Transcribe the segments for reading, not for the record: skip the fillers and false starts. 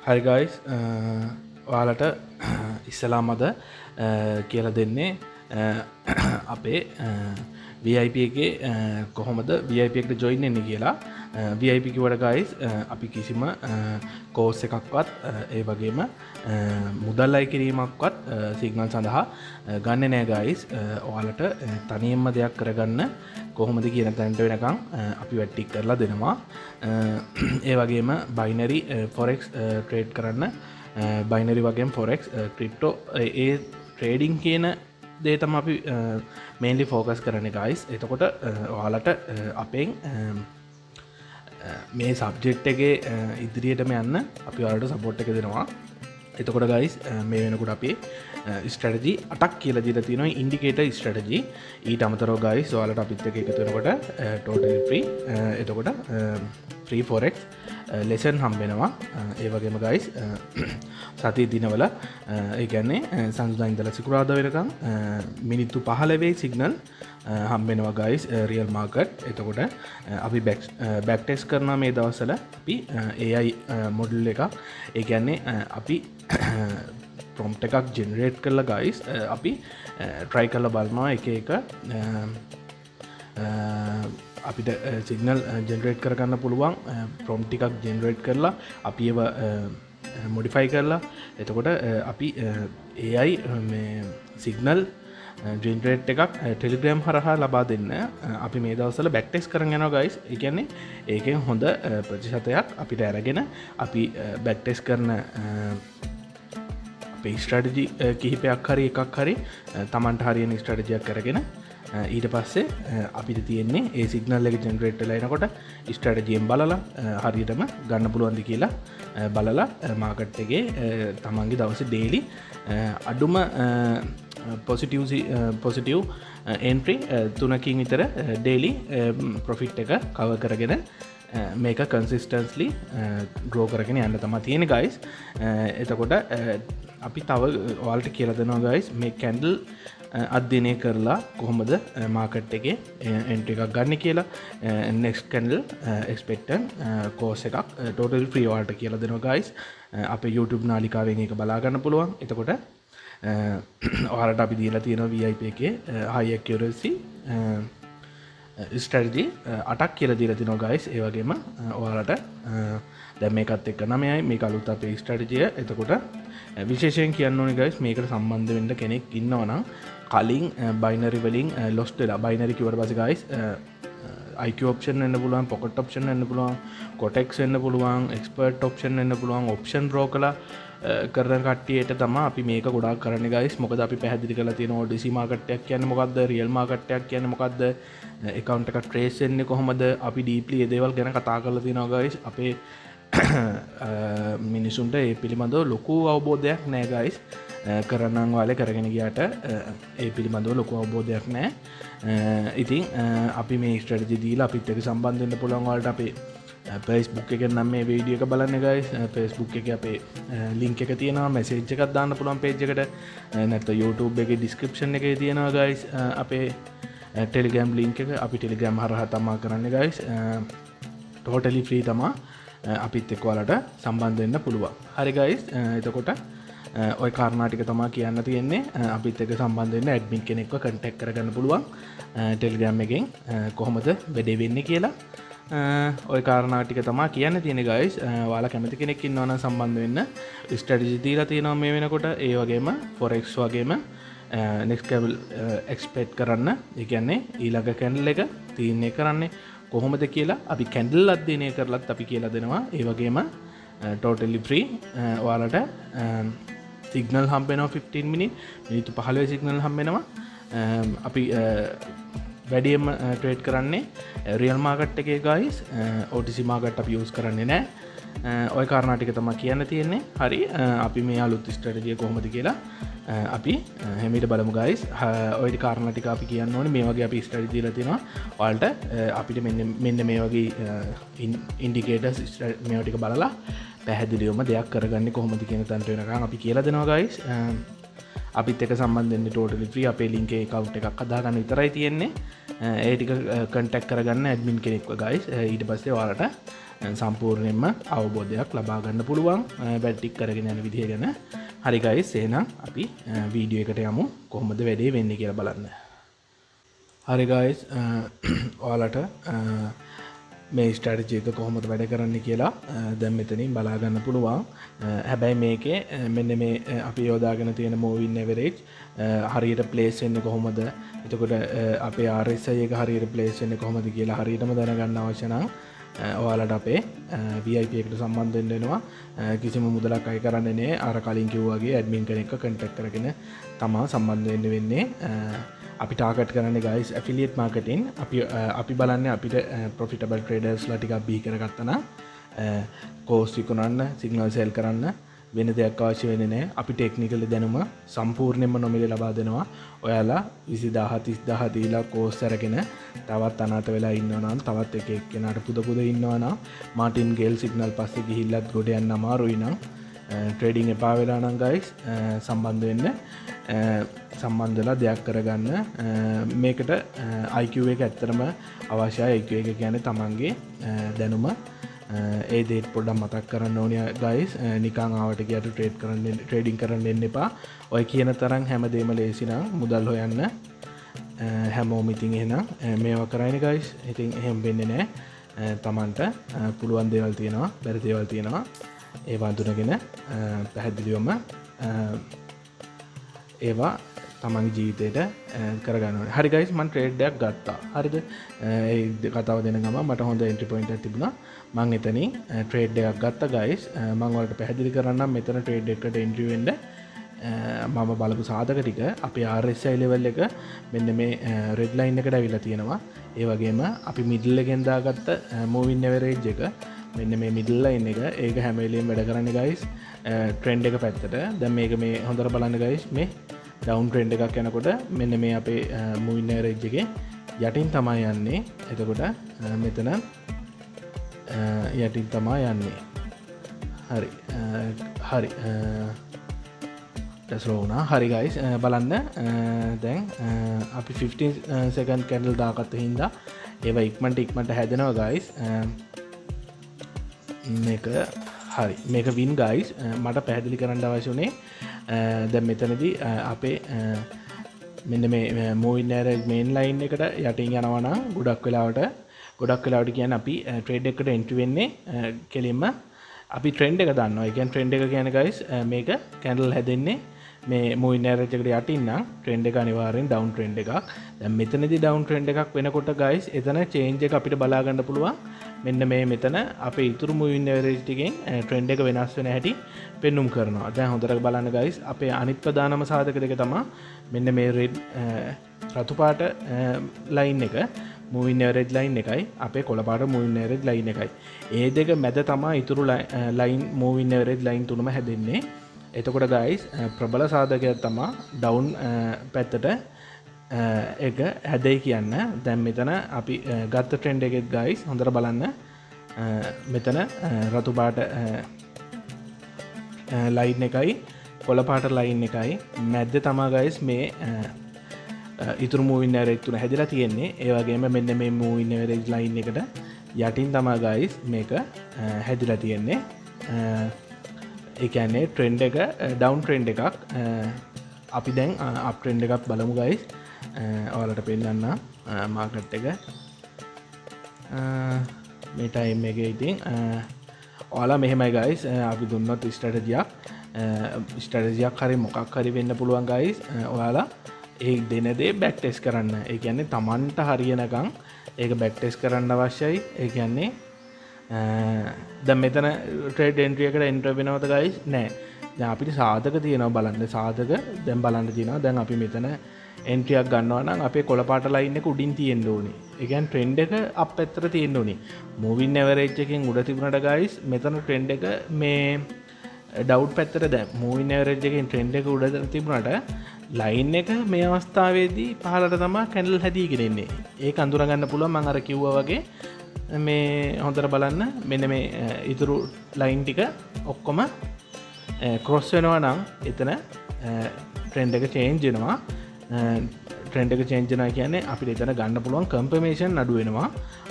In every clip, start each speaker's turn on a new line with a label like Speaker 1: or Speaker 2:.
Speaker 1: හරි ගයිස් ඔයාලට ඉස්සලාම අද කියලා දෙන්නේ අපේ VIP එකේ කොහොමද VIP එකට ජොයින් වෙන්නේ කියලා. VIP කිව්වට ගයිස් අපි කිසිම කෝස් එකක්වත් ඒ වගේම මුදල් අය කිරීමක්වත් සිග්නල් සඳහා ගන්නෙ නෑ ගයිස්. ඔයාලට තනියම දෙයක් කරගන්න කොහොමද කියන තැනට වෙනකම් අපි වැට්ටික් කරලා දෙනවා. ඒ වගේම බයිනරි ෆොරෙක්ස් ට්‍රේඩ් කරන්න බයිනරි වගේම ෆොරෙක්ස් ක්‍රිප්ටෝ ඒ ට්‍රේඩිං කියන දේ තමයි අපි මේන්ලි ෆෝකස් කරන්නේ ගයිස්. එතකොට ඔයාලට අපෙන් මේ සබ්ජෙක්ට් එකේ ඉදිරියටම යන්න අපි ඔයාලට සපෝට් එක දෙනවා. එතකොට ගයිස් මේ වෙනකොට අපි ස්ට්‍රැටජි 8ක් කියලා දීලා තියෙනවා. ඉන්ඩිකේටර් ස්ට්‍රැටජි ඊට අමතරව ගයිස් ඔයාලට අපිත් එක්ක එකතු වෙනකොට ටෝටලි ෆ්‍රී එතකොට ෆ්‍රී ෆොරෙක්ස් ලෙසන් හම්බෙනවා. ඒ වගේම ගයිස් සතිය දිනවල ඒ කියන්නේ සංසුදා ඉඳලා සිකුරාදා වෙනකම් මිනිත්තු 15 සිග්නල් හම්බෙනවා ගයිස් රියල් මාකට්. එතකොට අපි බැක් ටෙස්ට් කරනවා මේ දවස්වල අපි AI මොඩල් එකක්. ඒ කියන්නේ අපි ප්‍රොම්ප්ට් එකක් ජෙනරේට් කරලා ගයිස් අපි try කරලා බලනවා එක එක අපිට සිගනල් ජෙනරේට් කරගන්න පුළුවන් ප්‍රොම්ප්ට් එකක් ජෙනරේට් කරලා අපි ඒව මොඩිෆයි කරලා එතකොට අපි AI සිගනල් ජෙනරේට් එකක් ටෙලිග්‍රෑම් හරහා ලබා දෙන්න අපි මේ දවස්වල බැක් ටෙස්ට් කරන් යනවා ගයිස්. ඒ කියන්නේ ඒකෙන් හොඳ ප්‍රතිශතයක් අපිට අරගෙන අපි බැක් ටෙස්ට් කරන අපේ ස්ට්‍රැටජි කිහිපයක් හරි එකක් හරි තමන්ට හරියන ස්ට්‍රැටජියක් කරගෙන ඊට පස්සේ අපිට තියෙන්නේ ඒ සිගනල් එක ජෙනරේට් වෙලා එනකොට ස්ට්‍රැටජියෙන් බලලා හරියටම ගන්න පුළුවන්ද කියලා බලලා මාකට් එකේ තමන්ගේ දවසේ ඩේලි අඩුම පොසිටිව් එන්ට්‍රි 3කින් විතර ඩේලි ප්‍රොෆිට් එක කවර් කරගෙන මේක කන්සිස්ටන්ස්ලි ග්‍රෝ කරගෙන යන්න තමයි තියෙන්නේ ගයිස්. එතකොට අපි තව ඔයාලට කියලා දෙනවා ගයිස් මේ කැන්ඩල් අධ්‍යයනය කරලා කොහොමද මාකට් එකේ එන්ට්‍රි එකක් ගන්න කියලා. නෙක්ස්ට් කැන්ඩල් එක්ස්පෙක්ටඩ් කෝස් එකක් ටෝටල් ෆ්‍රී ඔයාලට කියලා දෙනවා ගයිස්. අපේ YouTube නාලිකාවෙන් ඒක බලා ගන්න පුළුවන්. එතකොට ඔයාලට අපි දීලා තියෙනවා VIP එකේ high accuracy ස්ට්‍රැටජි 8ක් කියලා දීලා තිනවා ගයිස්. ඒ වගේම ඔයාලට දැන් මේකත් එක්ක 9යි මේක අලුත් අපේ ස්ට්‍රැටජිය. එතකොට විශේෂයෙන් කියන්න ඕනේ ගයිස් මේකට සම්බන්ධ වෙන්න කෙනෙක් ඉන්නවා නම් කලින් බයිනරි වලින් ලොස්ට් වෙලා බයිනරි කිව්වට පස්සේ ගයිස් IQ ඔප්ෂන් වෙන්න පුළුවන්, පොකට් ඔප්ෂන් වෙන්න පුළුවන්, කොටෙක්ස් වෙන්න පුළුවන්, එක්ස්පර්ට් ඔප්ෂන් වෙන්න පුළුවන්, ඔප්ෂන් බ්‍රෝකර්ලා කරන කට්ටියට තමයි අපි මේක ගොඩාක් කරන්නේ ගයිස්. මොකද අපි පැහැදිලි කරලා තියෙනවා OTC මාකට් එකක් කියන්නේ මොකද්ද, රියල් මාකට් එකක් කියන්නේ මොකද්ද, account එකක් trace වෙන්නේ කොහොමද, අපි deeply ඒ දේවල් ගැන කතා කරලා තියෙනවා ගයිස්. අපේ මිනිසුන්ට ඒ පිළිබඳව ලොකු අවබෝධයක් නෑ ගයිස්. කරන්නම් වාලේ කරගෙන ගියාට ඒ පිළිබඳව ලොකු අවබෝධයක් නෑ. ඉතින් අපි මේ ස්ට්‍රැටජි දීලා අපිත් එක්ක සම්බන්ධ වෙන්න පුළුවන්. ඔයාලට අපේ Facebook එකෙන් නම් මේ වීඩියෝ එක බලන්න ගයිස්. Facebook එකේ අපේ link එක තියෙනවා, message එකක් දාන්න පුළුවන් page එකට. නැත්නම් YouTube එකේ description එකේ තියෙනවා ගයිස් අපේ Telegram link එක. අපි Telegram හරහා තමයි කරන්නේ ගයිස්. totally free තමයි. අපිත් එක්ක ඔයාලට සම්බන්ධ වෙන්න පුළුවන්. හරි ගයිස්. එතකොට ඔය කාරණා ටික තමයි කියන්න තියෙන්නේ. අපිත් එක්ක සම්බන්ධ වෙන්න ඇඩ්මින් කෙනෙක්ව කන්ටැක්ට් කරගන්න පුළුවන් Telegram එකෙන් කොහොමද වැඩේ වෙන්නේ කියලා. ඔය කාරණා ටික තමයි කියන්න තියෙන්නේ ගයිස්. ඔයාලා කැමති කෙනෙක් ඉන්නවා නම් සම්බන්ධ වෙන්න. ස්ට්‍රැටජි දීලා තියෙනවා මේ වෙනකොට. ඒ වගේම forex වගේම next level expect කරන්න. ඒ කියන්නේ ඊළඟ කැන්ඩල් එක තීරණය කරන්නේ කොහොමද කියලා අපි කැන්ඩල් අධ්‍යයනය කරලත් අපි කියලා දෙනවා. ඒ වගේම totally free ඔයාලට සිගනල් හම්බෙනවා 15 මිනිත්තු 15 සිගනල් හම්බෙනවා. අපි වැඩියම ට්‍රේඩ් කරන්නේ රියල් මාකට් එකේ ගයිස්. OTC මාකට් අපි යූස් කරන්නේ නැහැ. ඔය කාරණා ටික තමයි කියන්න තියෙන්නේ. හරි අපි මේ අලුත් ස්ට්‍රැටජිය කොහොමද කියලා අපි හැමීට බලමු ගයිස්. ඔය කාරණා ටික අපි කියන්න ඕනේ. මේ වගේ අපි ස්ට්‍රැටජි දීලා තියෙනවා. ඔයාලට අපිට මෙන්න මේ වගේ ඉන්ඩිකේටර්ස් මේවා ටික බලලා පැහැදිලිවම දෙයක් කරගන්නේ කොහොමද කියන තැනට වෙනකන් අපි කියලා දෙනවා ගයිස්. අපිත් එක්ක සම්බන්ධ වෙන්න totally free. අපේ link එකේ account එකක් හදාගන්න විතරයි තියෙන්නේ. ඒ ටික contact කරගන්න admin කෙනෙක්ව guys. ඊට පස්සේ ඔයාලට සම්පූර්ණයෙන්ම අවබෝධයක් ලබා ගන්න පුළුවන් වැඩ ටික කරගෙන යන විදිය ගැන. හරි guys, එහෙනම් අපි වීඩියෝ එකට යමු කොහොමද වැඩේ වෙන්නේ කියලා බලන්න. හරි guys, ඔයාලට මේ ස්ට්‍රැටජි එක කොහොමද වැඩ කරන්නේ කියලා දැන් මෙතනින් බලා ගන්න පුළුවන්. හැබැයි මේකේ මෙන්න මේ අපි යොදාගෙන තියෙන moving average හරියට ප්ලේස් වෙන්නේ කොහොමද, එතකොට අපේ RSI එක හරියට ප්ලේස් වෙන්නේ කොහොමද කියලා හරියටම දැනගන්න අවශ්‍ය නම් ඔයාලට අපේ VIP එකට සම්බන්ධ වෙන්න වෙනවා. කිසිම මුදලක් අය කරන්නේ නැහැ. අර කලින් කිව්වා වගේ ඇඩ්මින් කෙනෙක්ව කන්ටැක්ට් කරගෙන තමයි සම්බන්ධ වෙන්න වෙන්නේ. අපි ටාගට් කරන්නේ guys affiliate marketing. අපි බලන්නේ අපිට profitable traders ලා ටිකක් බිහි කරගත්තා නම් course විකුණන්න, signal sell කරන්න වෙන දෙයක් අවශ්‍ය වෙන්නේ නැහැ. අපි ටෙක්නිකල් දැනුම සම්පූර්ණයෙන්ම නොමිලේ ලබා දෙනවා. ඔයාලා 20000 30000 දීලා course අරගෙන තවත් අනාථ වෙලා ඉන්නවා නම්, තවත් එක එක්කෙනාට පුද ඉන්නවා නම්, මාටින් ගේල් සිග්නල් පස්සේ ගිහිල්ලත් ගොඩ යන්න අමාරුයි නම්, ට්‍රේඩින් එපා වෙලා නම් guys සම්බන්ධ වෙන්න. සම්බන්ධ වෙලා දෙයක් කරගන්න. මේකට IQ එක ඇත්තටම අවශ්‍යයි. IQ එක කියන්නේ තමන්ගේ දැනුම. ඒ දේත් පොඩ්ඩක් මතක් කරන්න ඕනේ guys. නිකන් ආවට ගියට ට්‍රේඩින් කරන්න එන්න එපා. ඔය කියන තරම් හැමදේම ලේසි නම් මුදල් හොයන්න හැමෝම ඉතින් එහෙනම් මේවා කරයිනේ guys. ඉතින් එහෙම වෙන්නේ නැහැ. තමන්ට පුළුවන් දේවල් තියෙනවා, බැරි දේවල් තියෙනවා. ඒවා අඳුනගෙන පැහැදිලිවම ඒවා තමන්ගේ ජීවිතේට කරගන්න ඕනේ. හරි guys, මම ට්‍රේඩ් එකක් ගත්තා. හරිද? ඒ කතාව දෙන ගමන් මට හොඳ එන්ට්‍රි පොයින්ට් එකක් තිබුණා. මම එතනින් ට්‍රේඩ් එකක් ගත්තා guys. මම ඔයාලට පැහැදිලි කරන්නම් මෙතන ට්‍රේඩ් එකකට එන්ට්‍රි වෙන්න මම බලපු සාධක ටික. අපේ RSI level එක මෙන්න මේ red line එකට ඇවිල්ලා තියෙනවා. ඒ වගේම අපි middle එකෙන් දාගත්ත moving average එක මෙන්න මේ middle line එක, ඒක හැම වෙලෙම වැඩ කරන්නේ guys trend එක පැත්තට. දැන් මේක මේ හොඳට බලන්න guys, මේ down trend එකක් යනකොට මෙන්න මේ අපේ moving average එකේ යටින් තමයි යන්නේ. එතකොට මෙතන යටින් තමයි යන්නේ. හරි හරි slow වුණා. හරි guys, බලන්න දැන් අපි 15 second candle දාගත්ත හින්දා ඒවා ඉක්මනට හැදෙනවා guys. මේක හරි, මේක win guys. මට පැහැදිලි කරන්න අවශ්‍ය උනේ දැන් මෙතනදී අපේ මෙන්න මේ moving average main line එකට යටින් යනවා නම් ගොඩක් වෙලාවට කියන්නේ අපි trade එකකට entry වෙන්නේ කෙලින්ම අපි trend එක දන්නවා. ඒ කියන්නේ trend එක කියන්නේ guys මේක candle හැදෙන්නේ මේ moving average එකට යටින් නම් trend එක අනිවාර්යෙන් down trend එකක්. දැන් මෙතනදී down trend එකක් වෙනකොට guys එතන change එක අපිට බලා ගන්න පුළුවන්. මෙන්න මේ මෙතන අපේ ඉතුරු moving average ටිකෙන් trend එක වෙනස් වෙන හැටි පෙන්눔 කරනවා. දැන් හොඳට බලන්න guys, අපේ අනිත් ප්‍රධානම සාධක දෙක තමයි මෙන්න මේ red රතු පාට line එක, moving average line එකයි, අපේ කොළ පාට moving average line එකයි. ඒ දෙක මැද තමයි ඉතුරු line moving average line තුනම හැදෙන්නේ. එතකොට guys ප්‍රබල සාධකයක් තමයි down පැත්තට එක හැදෙයි කියන්න. දැන් මෙතන අපි ගත්ත ට්‍රෙන්ඩ් එකෙත් guys හොඳට බලන්න මෙතන රතු පාට ලයින් එකයි කොළ පාට ලයින් එකයි මැද්ද තමයි guys මේ ඉතුරු moving average තුන හැදිලා තියෙන්නේ. ඒ වගේම මෙන්න මේ moving average line එකට යටින් තමයි guys මේක හැදිලා තියෙන්නේ. ඒ කියන්නේ ට්‍රෙන්ඩ් එක ඩවුන් ට්‍රෙන්ඩ් එකක්. අපි දැන් අප් ට්‍රෙන්ඩ් එකක් බලමු guys. ඔයාලට පෙන්නන්න මාකට් එක මේ ටයිම් එකේ. ඉතින් ඔයාලා මෙහෙමයි guys, අපි දුන්නොත් ස්ට්‍රැටජියක් හරි මොකක් හරි වෙන්න පුළුවන් guys. ඔයාලා ඒ දෙන දේ බැක් ටෙස්ට් කරන්න. ඒ කියන්නේ Tamanට හරියනකම් ඒක බැක් ටෙස්ට් කරන්න අවශ්‍යයි. ඒ කියන්නේ දැන් මෙතන ට්‍රේඩ් එන්ට්‍රි එකට එන්ටර් වෙනවද guys? නෑ. දැන් අපිට සාධක තියෙනවා බලන්න. සාධක දැන් බලන්න තියෙනවා. දැන් අපි මෙතන එන්ට්‍රි එකක් ගන්නවා නම් අපේ කොළ පාට ලයින් එක උඩින් තියෙන්න ඕනේ. ඒ කියන්නේ ට්‍රෙන්ඩ් එක අප් පැත්තට තියෙන්න ඕනේ. මූවින් ඇවරේජ් එකෙන් උඩ තිබුණාට guys මෙතන ට්‍රෙන්ඩ් එක මේ ඩවුන් පැත්තට දැන් මූවින් ඇවරේජ් එකෙන් ට්‍රෙන්ඩ් එක උඩ තිබුණාට ලයින් එක මේ අවස්ථාවේදී පහළට තමයි කැන්ඩල් හැදීගෙන ඉන්නේ. ඒක අඳුර ගන්න පුළුවන්. මම අර කිව්වා වගේ මේ හොඳට බලන්න මෙන්න මේ ඉතුරු ලයින් ටික ඔක්කොම ක්‍රොස් වෙනවා නම් එතන ට්‍රෙන්ඩ් එක චේන්ජ් වෙනවා. ට්‍රෙන්ඩ් එක චේන්ජ් වෙනවා කියන්නේ අපිට එතන ගන්න පුළුවන් කන්ෆර්මේෂන් අඩු වෙනවා.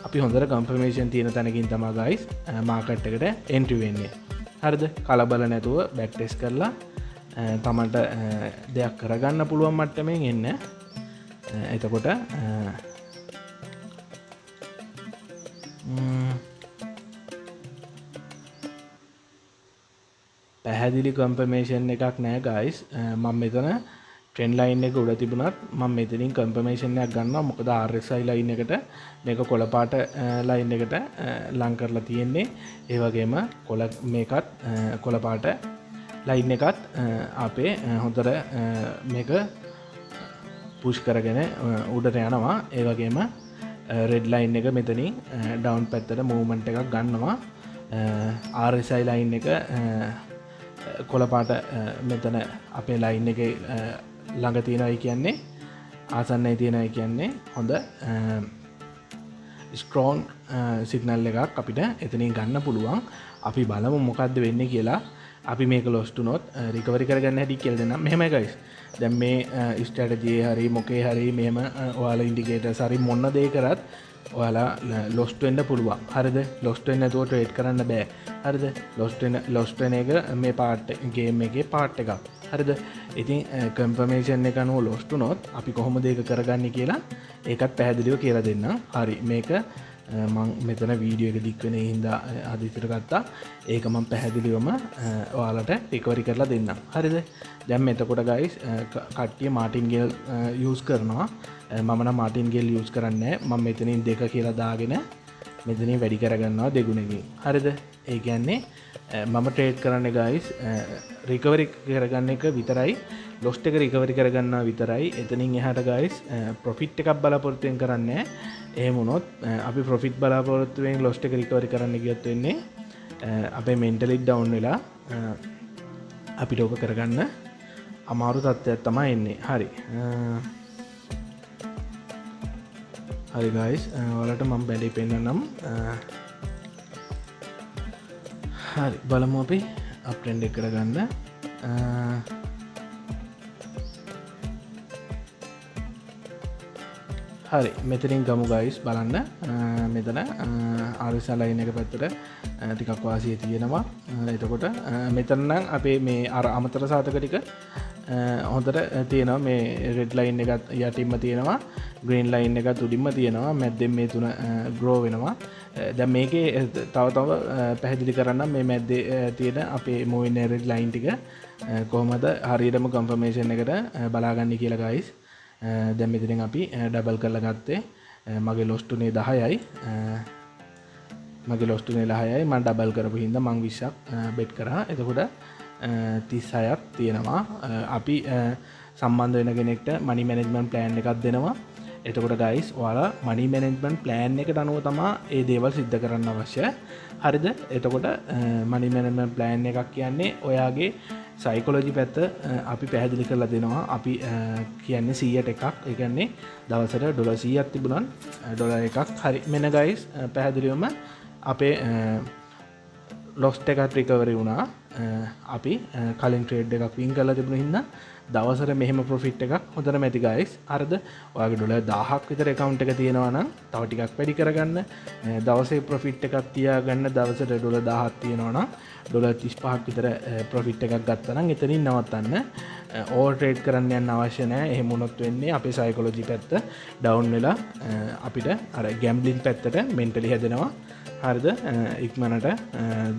Speaker 1: අපි හොඳට කන්ෆර්මේෂන් තියෙන තැනකින් තමයි guys මාකට් එකට එන්ට්‍රි වෙන්නේ. හරිද? කලබල නැතුව බෑක් ටෙස්ට් කරලා තමන්ට දෙයක් කරගන්න පුළුවන් මට්ටමින් එන්න. එතකොට පැහැදිලි කන්ෆර්මේෂන් එකක් නෑ guys. මම මෙතන ට්‍රෙන්ඩ් ලයින් එක උඩ තිබුණත් මම මෙතනින් කන්ෆර්මේෂන් එකක් ගන්නවා. මොකද RSI ලයින් එකට මේක කොළ පාට ලයින් එකට ලං කරලා තියෙන්නේ. ඒ වගේම මේකත් කොළ පාට ලයින් එකත් අපේ හොඳට මේක පුෂ් කරගෙන උඩට යනවා. ඒ වගේම රෙඩ් ලයින් එක මෙතනින් ඩවුන් පැත්තට මූව්මන්ට් එකක් ගන්නවා. RSI ලයින් එක කොළපාට මෙතන අපේ ලයින් එක ළඟ තියෙනයි කියන්නේ ආසන්නයි තියෙනයි කියන්නේ හොඳ ස්ට්‍රෝන් සිග්නල් එකක් අපිට එතනින් ගන්න පුළුවන්. අපි බලමු මොකක්ද වෙන්නේ කියලා. අපි මේක ලොස්ට් වුණොත් රිකවරි කරගන්න හැටි කියලා දෙන්නම්. මෙහෙමයි guys. දැන් මේ ස්ට්‍රැටජි හරි මොකේ හරි මෙහෙම ඔයාලා ඉන්ඩිකේටර්ස් හරි මොන දේ කරත් ඔයාලා ලොස්ට් වෙන්න පුළුවන්. හරිද? ලොස්ට් වෙන්නේ නැතුව ට්‍රේඩ් කරන්න බෑ. හරිද? ලොස්ට් වෙන එක මේ පාර්ට් ගේම් එකේ පාර්ට් එකක්. හරිද? ඉතින් කන්ෆර්මේෂන් එක අනුව ලොස්ට් වුණොත් අපි කොහොමද ඒක කරගන්නේ කියලා ඒකත් පැහැදිලිව කියලා දෙන්නම්. හරි. මේක මං මෙතන වීඩියෝ එක දික් වෙන හින්දා අද ඉතිර ගත්තා. ඒක මම පැහැදිලිවම ඔයාලට රිකවරි කරලා දෙන්නම්. හරිද? දැන් එතකොට guys කට්ටිය මාටින්ගේල් යූස් කරනවා. මම නම් මාටින්ගේල් යූස් කරන්නේ නැහැ. මම මෙතනින් 2 කියලා දාගෙන මෙතනින් වැඩි කරගන්නවා දෙගුණකින්. හරිද? ඒ කියන්නේ මම ට්‍රේඩ් කරන්නේ guys රිකවරි කරගන්න එක විතරයි. ලොස්ට් එක රිකවරි කරගන්නවා විතරයි. එතනින් එහාට guys ප්‍රොෆිට් එකක් බලාපොරොත්තුෙන් කරන්නේ නැහැ. එහෙම වුණොත් අපි ප්‍රොෆිට් බලාපොරොත්තුෙන් ලොස්ට් එක රිකවරි කරන්න ගියොත් වෙන්නේ අපේ මෙන්ටලි ඩවුන් වෙලා අපිට ඕක කරගන්න අමාරු තත්ත්වයක් තමයි එන්නේ. හරි. හරි guys ඔයාලට මම බැලී පෙන්නන්නම්. හරි බලමු අපි අප් ට්‍රෙන්ඩ් එක කරගන්න. හරි මෙතනින් ගමු guys බලන්න. මෙතන RSI ලයින් එක පැත්තට ටිකක් වාසිය තියෙනවා. එතකොට මෙතන නම් අපේ මේ අර අමතර සාධක ටික හොඳට තියෙනවා. මේ රෙඩ් ලයින් එකත් යටින්ම තියෙනවා. ග්‍රීන් ලයින් එකත් උඩින්ම තියෙනවා. මැද්දෙන් මේ තුන ග්‍රෝ වෙනවා. දැන් මේකේ තව පැහැදිලි කරන්න මේ මැද්දේ තියෙන අපේ මූවින් රෙඩ් ලයින් ටික කොහොමද හරියටම කන්ෆර්මේෂන් එකට බලාගන්නේ කියලා guys. දැන් මෙතනින් අපි ඩබල් කරලා ගත්තේ. මගේ ලොස්ට් උනේ 10යි. මගේ ලොස්ට් උනේ 10යි. මම ඩබල් කරපු හින්දා මම 20ක් බෙට් කරා. එතකොට 36ක් තියෙනවා. අපි සම්බන්ධ වෙන කෙනෙක්ට මනි මැනේජ්මන්ට් ප්ලෑන් එකක් දෙනවා. එතකොට guys ඔයාලා මනි මැනේජ්මන්ට් ප්ලෑන් එකට අනුව තමයි මේ දේවල් සිද්ධ කරන්න අවශ්‍ය. හරිද? එතකොට මනි මැනේජ්මන්ට් ප්ලෑන් එකක් කියන්නේ ඔයාගේ සයිකොලොජි පැත්ත අපි පැහැදිලි කරලා දෙනවා. අපි කියන්නේ 100ට එකක්. ඒ කියන්නේ දවසට ඩොලර් 100ක් තිබුණා ඩොලර් එකක්. හරි. මෙන්න guys පැහැදිලිවම අපේ ලොස්ට් එකක් රිකවරි වුණා. අපි කලින් ට්‍රේඩ් එකක් වින් කරලා තිබුණ හින්දා දවසට මෙහෙම ප්‍රොෆිට් එකක් හොඳටම ඇති guys. හරිද? ඔයාගේ ඩොලර් 1000ක් විතර account එක තියෙනවා නම් තව ටිකක් වැඩි කරගන්න. දවසේ ප්‍රොෆිට් එකක් තියාගන්න. දවසට ඩොලර් 1000ක් තියෙනවා නම් ඩොලර් 35ක් විතර ප්‍රොෆිට් එකක් ගත්තා නම් එතනින් නවත්තන්න. ඕවර් ට්‍රේඩ් කරන්න යන්න අවශ්‍ය නැහැ. එහෙම වුණොත් වෙන්නේ අපේ සයිකොලොජි පැත්ත ඩවුන් වෙලා අපිට අර ගැම්බ්ලින් පැත්තට මෙන්ටලි හැදෙනවා. හරිද? ඉක්මනට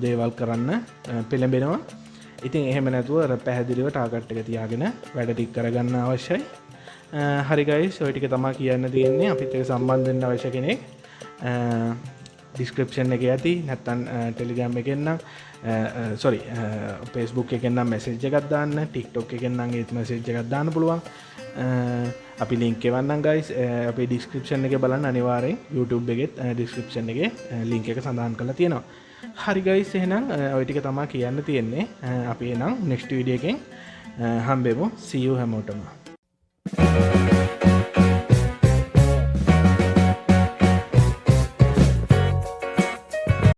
Speaker 1: දේවල් කරන්න පෙළඹෙනවා. ඉතින් එහෙම නැතුව අර පැහැදිලිව ටාගට් එක තියාගෙන වැඩ ටික කරගන්න අවශ්‍යයි. හරි guys ඔය ටික තමයි කියන්න තියෙන්නේ. අපිත් එක්ක සම්බන්ධ වෙන්න අවශ්‍ය කෙනෙක් ඩිස්ක්‍රිප්ෂන් එකේ ඇති. නැත්නම් ටෙලිග්‍රෑම් එකෙන් නම් Facebook එකෙන් නම් මැසේජ් එකක් දාන්න. TikTok එකෙන් නම් ඒත් මැසේජ් එකක් දාන්න පුළුවන්. අපි ලින්ක් එවන්නම් guys. අපේ ඩිස්ක්‍රිප්ෂන් එකේ බලන්න අනිවාර්යෙන්. YouTube එකෙත් ඩිස්ක්‍රිප්ෂන් එකේ ලින්ක් එක සඳහන් කරලා තියෙනවා. හරි guys එහෙනම් ඔය ටික තමයි කියන්න තියෙන්නේ. අපි එහෙනම් next video එකෙන් හම්බෙමු. see you හැමෝටම.